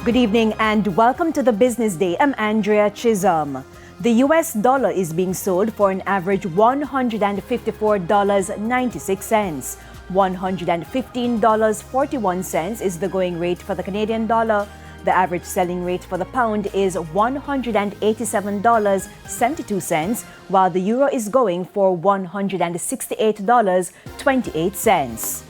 Good evening and welcome to the Business Day. I'm Andrea Chisholm. The US dollar is being sold for an average $154.96. $115.41 is the going rate for the Canadian dollar. The average selling rate for the pound is $187.72, while the euro is going for $168.28.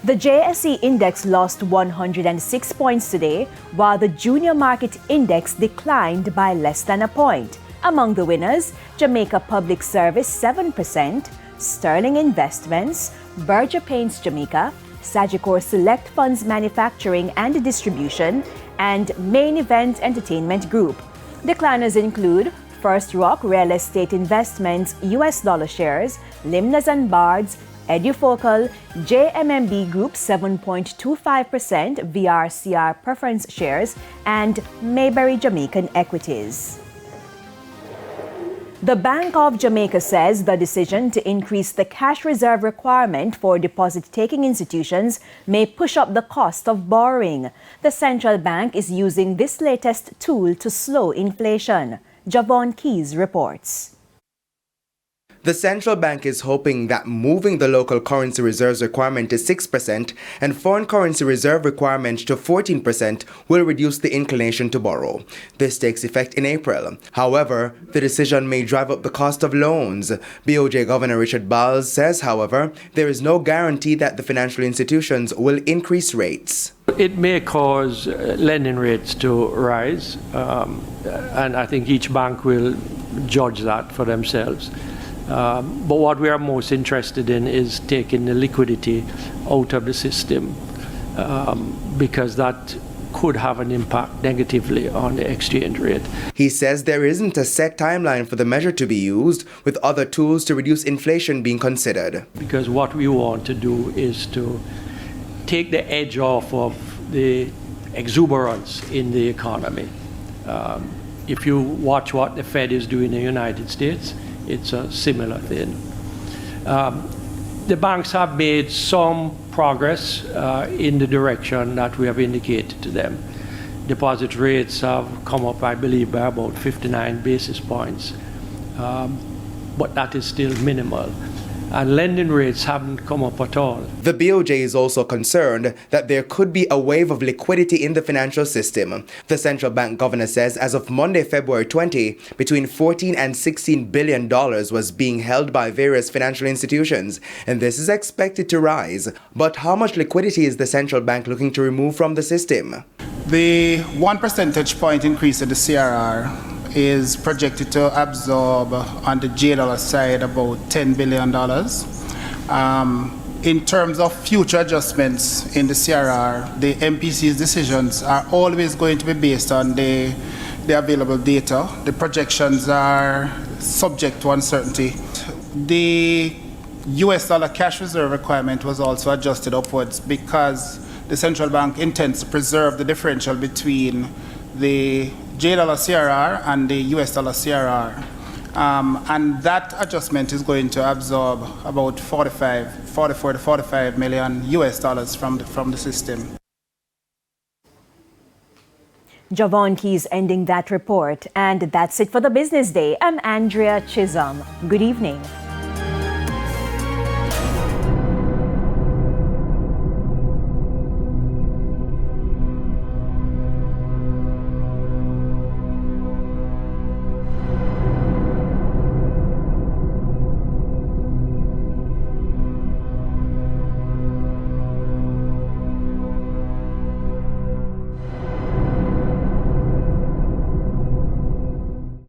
The JSE index lost 106 points today, while the junior market index declined by less than a point. Among the winners, Jamaica Public Service 7%, Sterling Investments, Berger Paints Jamaica, Sagicor Select Funds Manufacturing and Distribution, and Main Event Entertainment Group. Decliners include First Rock Real Estate Investments US dollar shares, Limnas and Bards, Edufocal, JMMB Group 7.25% VRCR preference shares, and Mayberry Jamaican Equities. The Bank of Jamaica says the decision to increase the cash reserve requirement for deposit-taking institutions may push up the cost of borrowing. The central bank is using this latest tool to slow inflation. Javon Keys reports. The central bank is hoping that moving the local currency reserves requirement to 6% and foreign currency reserve requirement to 14% will reduce the inclination to borrow. This takes effect in April. However, the decision may drive up the cost of loans. BOJ Governor Richard Balls says, however, there is no guarantee that the financial institutions will increase rates. It may cause lending rates to rise, and I think each bank will judge that for themselves. But what we are most interested in is taking the liquidity out of the system, because that could have an impact negatively on the exchange rate. He says there isn't a set timeline for the measure to be used, with other tools to reduce inflation being considered. Because what we want to do is to take the edge off of the exuberance in the economy. If you watch what the Fed is doing in the United States, it's a similar thing. The banks have made some progress in the direction that we have indicated to them. Deposit rates have come up, I believe, by about 59 basis points, but that is still minimal. And lending rates haven't come up at all. The BOJ is also concerned that there could be a wave of liquidity in the financial system. The central bank governor says as of Monday, February 20, between $14 and $16 billion was being held by various financial institutions, and this is expected to rise. But how much liquidity is the central bank looking to remove from the system? The 1 percentage point increase in the CRR is projected to absorb on the J-dollar side about $10 billion. In terms of future adjustments in the CRR, the MPC's decisions are always going to be based on the available data. The projections are subject to uncertainty. The US dollar cash reserve requirement was also adjusted upwards because the central bank intends to preserve the differential between the J-dollar CRR and the US dollar CRR. And that adjustment is going to absorb about 44 to 45 million US dollars from the system. Javon Keys ending that report. And that's it for the Business Day. I'm Andrea Chisholm. Good evening.